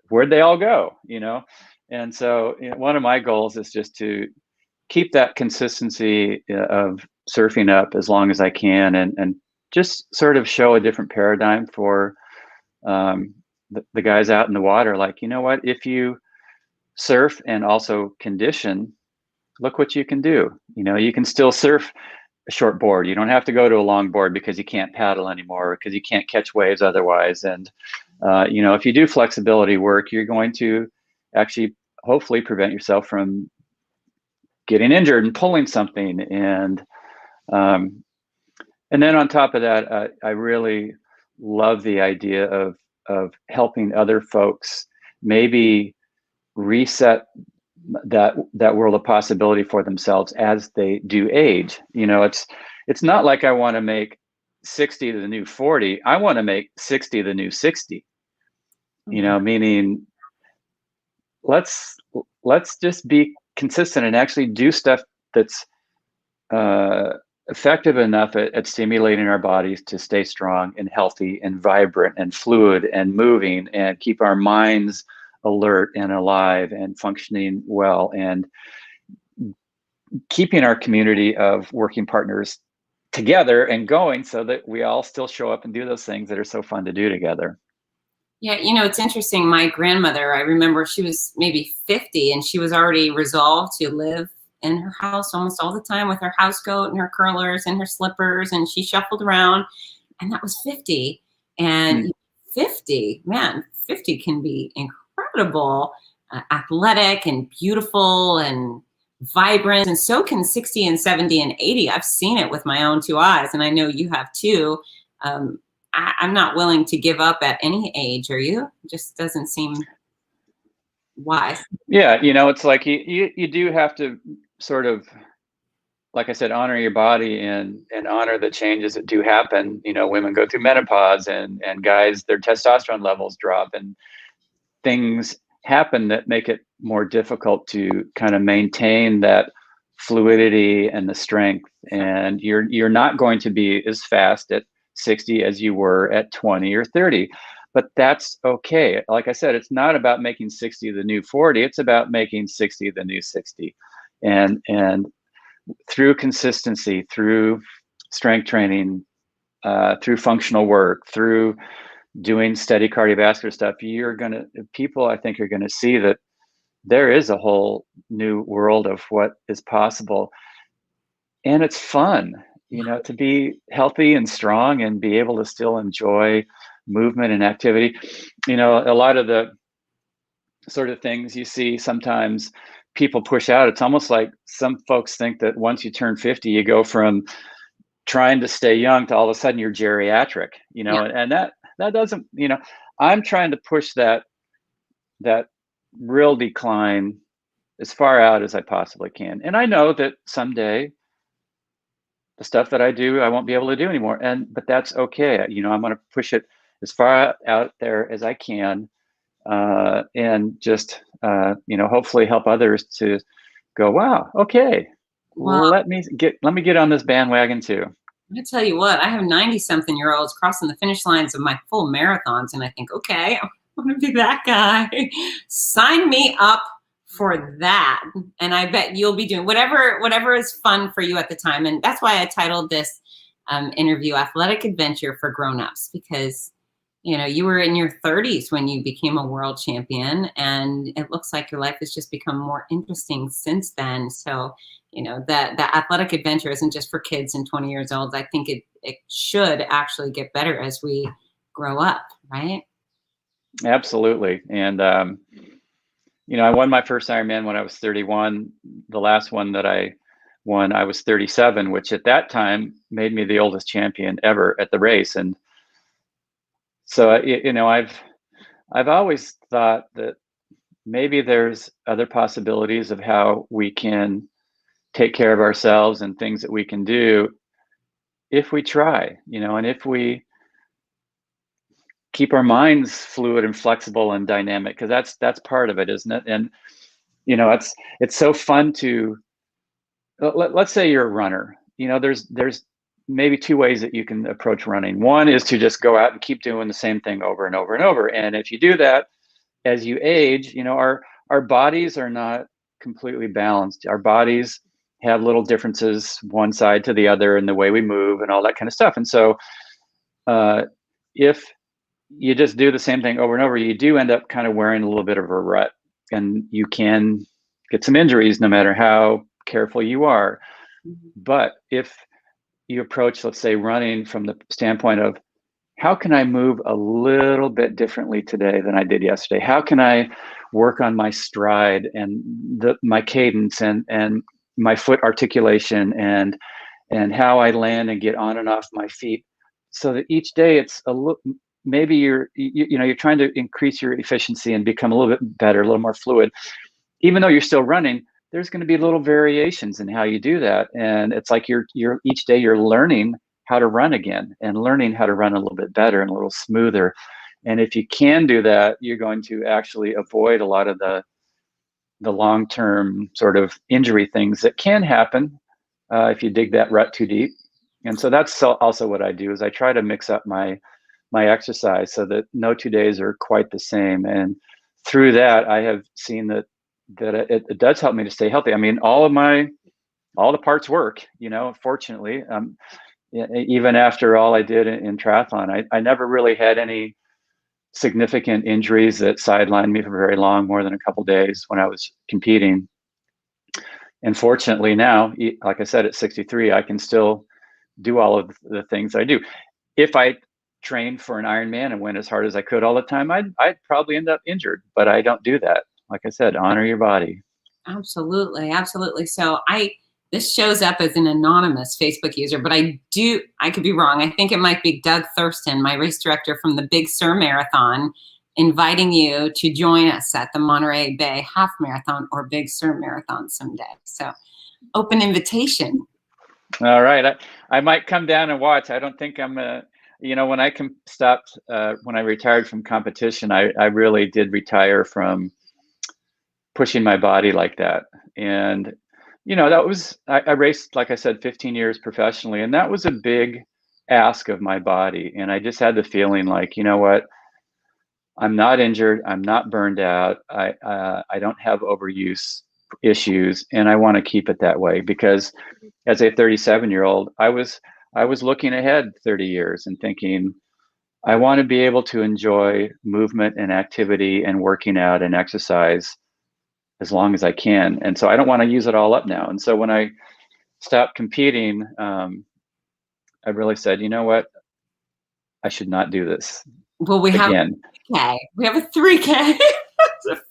where'd they all go? And so one of my goals is just to keep that consistency of surfing up as long as I can, and just sort of show a different paradigm for the guys out in the water. Like, you know what, if you surf and also condition, look what you can do. You can still surf a short board. You don't have to go to a long board because you can't paddle anymore, because you can't catch waves otherwise. And if you do flexibility work, you're going to actually hopefully prevent yourself from getting injured and pulling something. And then on top of that, I really love the idea of helping other folks maybe reset that world of possibility for themselves as they do age. It's not like I want to make 60 the new 40. I want to make 60 the new 60. Meaning let's just be consistent and actually do stuff that's effective enough at stimulating our bodies to stay strong and healthy and vibrant and fluid and moving, and keep our minds alert and alive and functioning well, and keeping our community of working partners together and going, so that we all still show up and do those things that are so fun to do together. Yeah, it's interesting. My grandmother, I remember she was maybe 50, and she was already resolved to live in her house almost all the time with her housecoat and her curlers and her slippers, and she shuffled around, and that was 50. And 50 can be incredible, athletic and beautiful and vibrant, and so can 60 and 70 and 80. I've seen it with my own two eyes, and I know you have too. I'm not willing to give up at any age, are you? It just doesn't seem wise. Yeah, it's like you do have to sort of, like I said, honor your body and honor the changes that do happen. Women go through menopause, and guys, their testosterone levels drop, and things happen that make it more difficult to kind of maintain that fluidity and the strength. And you're not going to be as fast at 60 as you were at 20 or 30. but that's okay. Like I said, it's not about making 60 the new 40. It's about making 60 the new 60. And through consistency, through strength training, through functional work, through doing steady cardiovascular stuff, people I think are gonna see that there is a whole new world of what is possible. And it's fun, to be healthy and strong and be able to still enjoy movement and activity. A lot of the sort of things you see sometimes people push out, it's almost like some folks think that once you turn 50, you go from trying to stay young to all of a sudden you're geriatric, Yeah. and that doesn't, I'm trying to push that real decline as far out as I possibly can. And I know that someday the stuff that I do, I won't be able to do anymore. But that's okay. I'm going to push it as far out there as I can, and just, hopefully help others to go, wow, okay, Well, let me get on this bandwagon too. I tell you what, I have 90-something-year-olds crossing the finish lines of my full marathons, and I think, okay, I want to be that guy. Sign me up for that. And I bet you'll be doing whatever is fun for you at the time. And that's why I titled this interview Athletic Adventure for Grownups, because you were in your 30s when you became a world champion, and it looks like your life has just become more interesting since then. So that athletic adventure isn't just for kids and 20 years old. I think it should actually get better as we grow up, right? Absolutely. And I won my first Ironman when I was 31. The last one that I won, I was 37, which at that time made me the oldest champion ever at the race. And so, I've always thought that maybe there's other possibilities of how we can take care of ourselves and things that we can do if we try, and if we keep our minds fluid and flexible and dynamic, because that's part of it, isn't it? And it's so fun to let's say you're a runner. There's maybe two ways that you can approach running. One is to just go out and keep doing the same thing over and over and over. And if you do that, as you age, our bodies are not completely balanced. Our bodies have little differences one side to the other in the way we move and all that kind of stuff. And so if you just do the same thing over and over, you do end up kind of wearing a little bit of a rut, and you can get some injuries no matter how careful you are. But if you approach, let's say, running from the standpoint of, how can I move a little bit differently today than I did yesterday? How can I work on my stride and my cadence and my foot articulation and how I land and get on and off my feet, so that each day it's a little, maybe you're trying to increase your efficiency and become a little bit better, a little more fluid. Even though you're still running, there's going to be little variations in how you do that. And it's like you're each day you're learning how to run again, and learning how to run a little bit better and a little smoother. And if you can do that, you're going to actually avoid a lot of the long-term sort of injury things that can happen if you dig that rut too deep. And so that's also what I do, is I try to mix up my exercise so that no 2 days are quite the same. And through that, I have seen that it does help me to stay healthy. I mean, all the parts work, fortunately. Even after all I did in triathlon, I never really had any significant injuries that sidelined me for very long, more than a couple of days when I was competing. And fortunately now, like I said, at 63, I can still do all of the things I do. If I trained for an Ironman and went as hard as I could all the time, I'd probably end up injured, but I don't do that. Like I said, honor your body. Absolutely. Absolutely. So this shows up as an anonymous Facebook user, but I could be wrong. I think it might be Doug Thurston, my race director from the Big Sur Marathon, inviting you to join us at the Monterey Bay Half Marathon or Big Sur Marathon someday. So open invitation. All right. I might come down and watch. I don't think I'm when I stopped, when I retired from competition, I really did retire from pushing my body like that. And that was, I raced, like I said, 15 years professionally, and that was a big ask of my body. And I just had the feeling like, you know what, I'm not injured. I'm not burned out. I don't have overuse issues, and I want to keep it that way because as a 37-year-old, I was looking ahead 30 years and thinking, I want to be able to enjoy movement and activity and working out and exercise as long as I can. And so I don't want to use it all up now. And so when I stopped competing, I really said, you know what? I should not do this Well, we have again. a 3K. We have a 3K.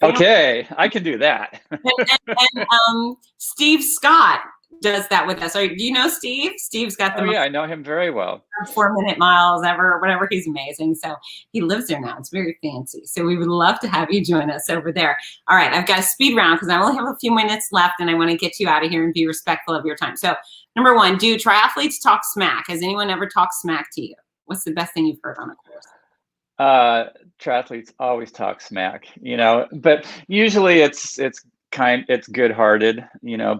Okay, I can do that. And Steve Scott does that with us. Do you know Steve? Steve's got the Oh yeah, I know him very well. 4-minute miles ever, whatever. He's amazing. So he lives there now. It's very fancy. So we would love to have you join us over there. All right, I've got a speed round because I only have a few minutes left and I want to get you out of here and be respectful of your time. So number one, do triathletes talk smack? Has anyone ever talked smack to you? What's the best thing you've heard on a course? Triathletes always talk smack, but usually it's good-hearted,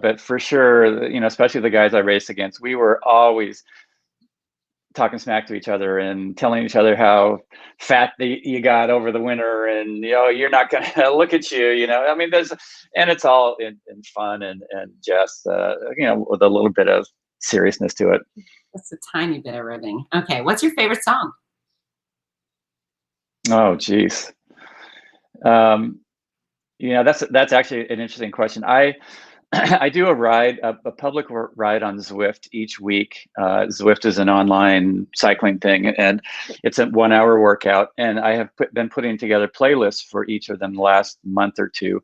but for sure, especially the guys I race against, we were always talking smack to each other and telling each other how fat you got over the winter, and you're not gonna look at you. I mean, and it's all in fun and just with a little bit of seriousness to it. Just a tiny bit of ribbing. Okay, what's your favorite song? Oh, geez. That's actually an interesting question. I do a public ride on Zwift each week. Zwift is an online cycling thing, and it's a 1-hour workout. And I have been putting together playlists for each of them the last month or two.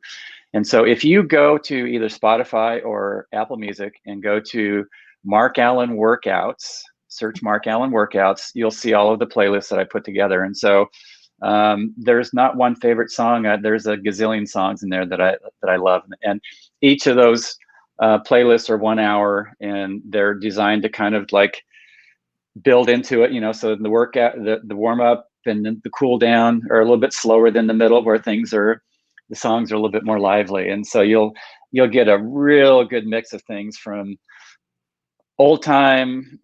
And so if you go to either Spotify or Apple Music and go to Mark Allen Workouts, search Mark Allen Workouts, you'll see all of the playlists that I put together. And so there's not one favorite song. There's a gazillion songs in there that I love, and each of those playlists are 1 hour, and they're designed to kind of like build into it. So the workout, the warm up, and the cool down are a little bit slower than the middle, where the songs are a little bit more lively, and so you'll get a real good mix of things from old time,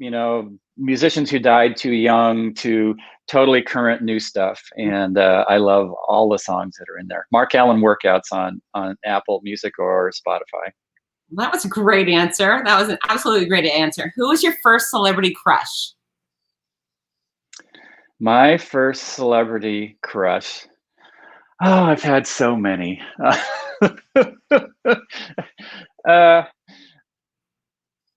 musicians who died too young to totally current new stuff. And I love all the songs that are in there. Mark Allen Workouts on Apple Music or Spotify. That was a great answer. That was an absolutely great answer. Who was your first celebrity crush? My first celebrity crush. Oh, I've had so many.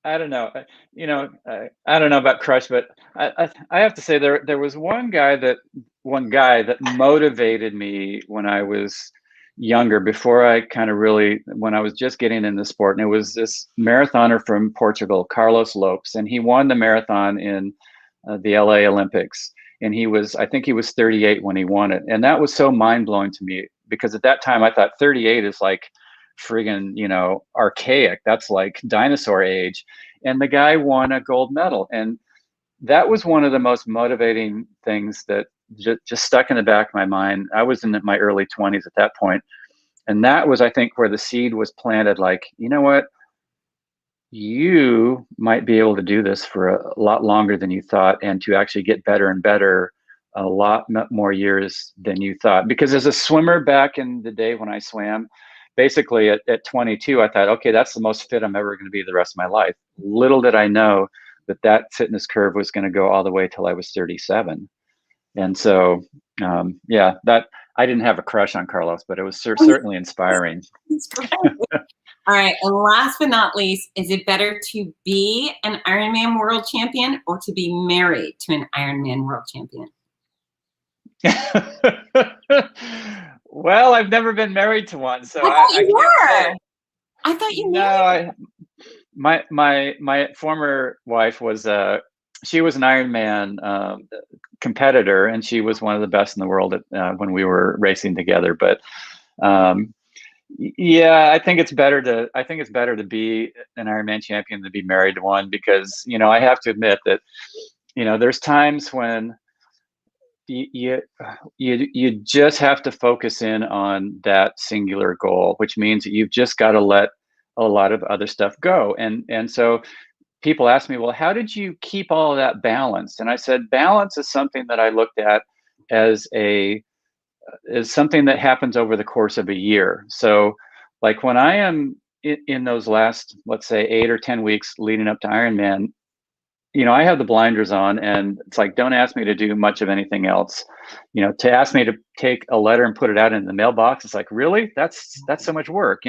I don't know. I don't know about crush, but I have to say there was one guy that motivated me when I was younger, before I kind of when I was just getting in the sport. And it was this marathoner from Portugal, Carlos Lopes, and he won the marathon in the LA Olympics. And I think he was 38 when he won it. And that was so mind blowing to me, because at that time I thought 38 is like friggin', archaic. That's like dinosaur age. And the guy won a gold medal. And that was one of the most motivating things that just stuck in the back of my mind. I was in my early 20s at that point. And that was, I think, where the seed was planted. Like, you know what? You might be able to do this for a lot longer than you thought, and to actually get better and better a lot more years than you thought. Because as a swimmer back in the day when I swam, basically at 22, I thought, okay, that's the most fit I'm ever going to be the rest of my life. Little did I know that fitness curve was going to go all the way till I was 37. And so, that I didn't have a crush on Carlos, but it was certainly inspiring. That's great. All right. And last but not least, is it better to be an Ironman world champion or to be married to an Ironman world champion? Well, I've never been married to one, so I thought you were. My former wife was she was an Ironman competitor, and she was one of the best in the world when we were racing together. But I think it's better to be an Ironman champion than to be married to one, because I have to admit that there's times when you just have to focus in on that singular goal, which means that you've just got to let a lot of other stuff go. And so people ask me, well, how did you keep all of that balanced? And I said, balance is something that I looked at as a is something that happens over the course of a year. So like when I am in those last, let's say 8 or 10 weeks leading up to Ironman, I have the blinders on, and it's like, don't ask me to do much of anything else. To ask me to take a letter and put it out in the mailbox, it's like, really? That's so much work.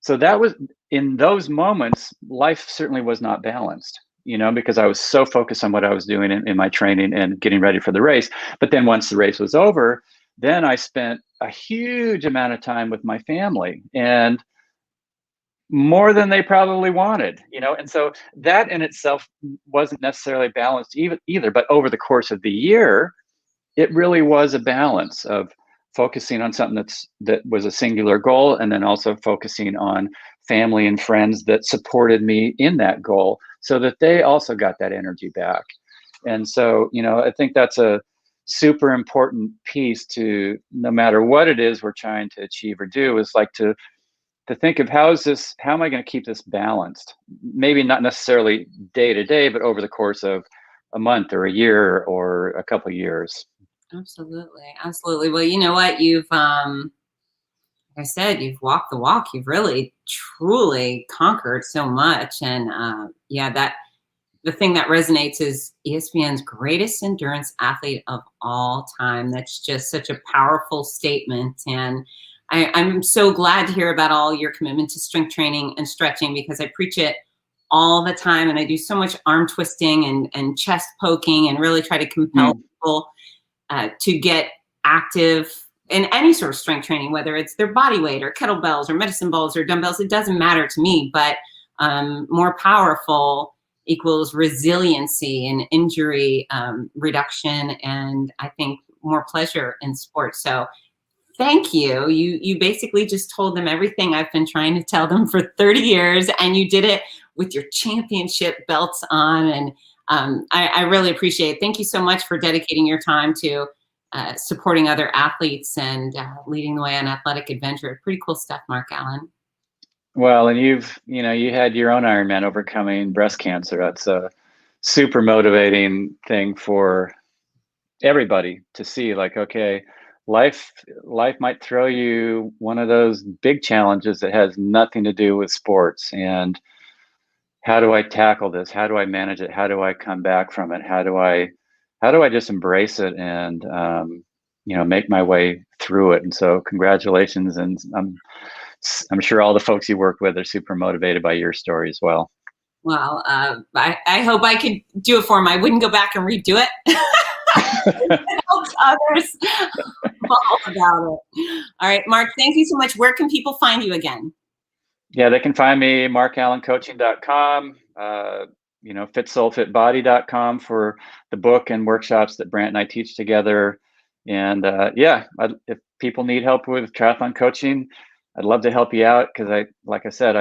So that was, in those moments, life certainly was not balanced, because I was so focused on what I was doing in my training and getting ready for the race. But then once the race was over, then I spent a huge amount of time with my family, and more than they probably wanted, and so that in itself wasn't necessarily balanced either. But over the course of the year, it really was a balance of focusing on something that was a singular goal, and then also focusing on family and friends that supported me in that goal, so that they also got that energy back. And so, I think that's a super important piece to, no matter what it is we're trying to achieve or do, is like to think of how am I going to keep this balanced? Maybe not necessarily day to day, but over the course of a month or a year or a couple of years. Absolutely. Absolutely. Well, you know what? You've, like I said, you've walked the walk. You've really, truly conquered so much. And the thing that resonates is ESPN's greatest endurance athlete of all time. That's just such a powerful statement. And I'm so glad to hear about all your commitment to strength training and stretching, because I preach it all the time. And I do so much arm twisting and chest poking, and really try to compel people to get active in any sort of strength training, whether it's their body weight or kettlebells or medicine balls or dumbbells. It doesn't matter to me, but more powerful equals resiliency and injury reduction, and I think more pleasure in sports. So thank you. You basically just told them everything I've been trying to tell them for 30 years, and you did it with your championship belts on. And I really appreciate it. Thank you so much for dedicating your time to supporting other athletes and leading the way on athletic adventure. Pretty cool stuff, Mark Allen. Well, and you had your own Ironman overcoming breast cancer. That's a super motivating thing for everybody to see. Like, okay, life might throw you one of those big challenges that has nothing to do with sports. And how do I tackle this? How do I manage it? How do I come back from it? How do I just embrace it and make my way through it? And so congratulations. And I'm sure all the folks you work with are super motivated by your story as well. Well, I hope I could do it for them. I wouldn't go back and redo it. It helps others all about it. All right, Mark, thank you so much. Where can people find you again? Yeah, they can find me markallencoaching.com, fitsoulfitbody.com for the book and workshops that Brant and I teach together. And if people need help with triathlon coaching, I'd love to help you out, because like I said,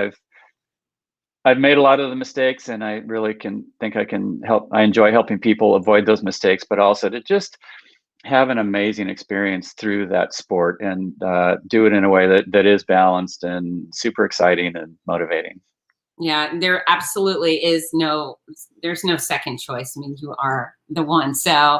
I've made a lot of the mistakes, and I really I can help. I enjoy helping people avoid those mistakes, but also to just have an amazing experience through that sport, and do it in a way that is balanced and super exciting and motivating. Yeah, there absolutely is there's no second choice. I mean, you are the one. So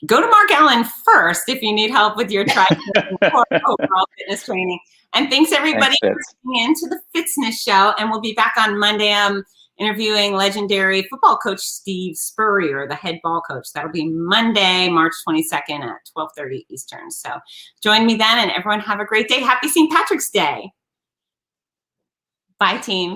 go to Mark Allen first if you need help with your triathlon or overall fitness training. And thanks everybody for tuning in to the Fitzness Show. And we'll be back on Monday. I'm interviewing legendary football coach Steve Spurrier, the head ball coach. That'll be Monday, March 22nd at 12:30 Eastern. So join me then, and everyone have a great day. Happy St. Patrick's Day. Bye, team.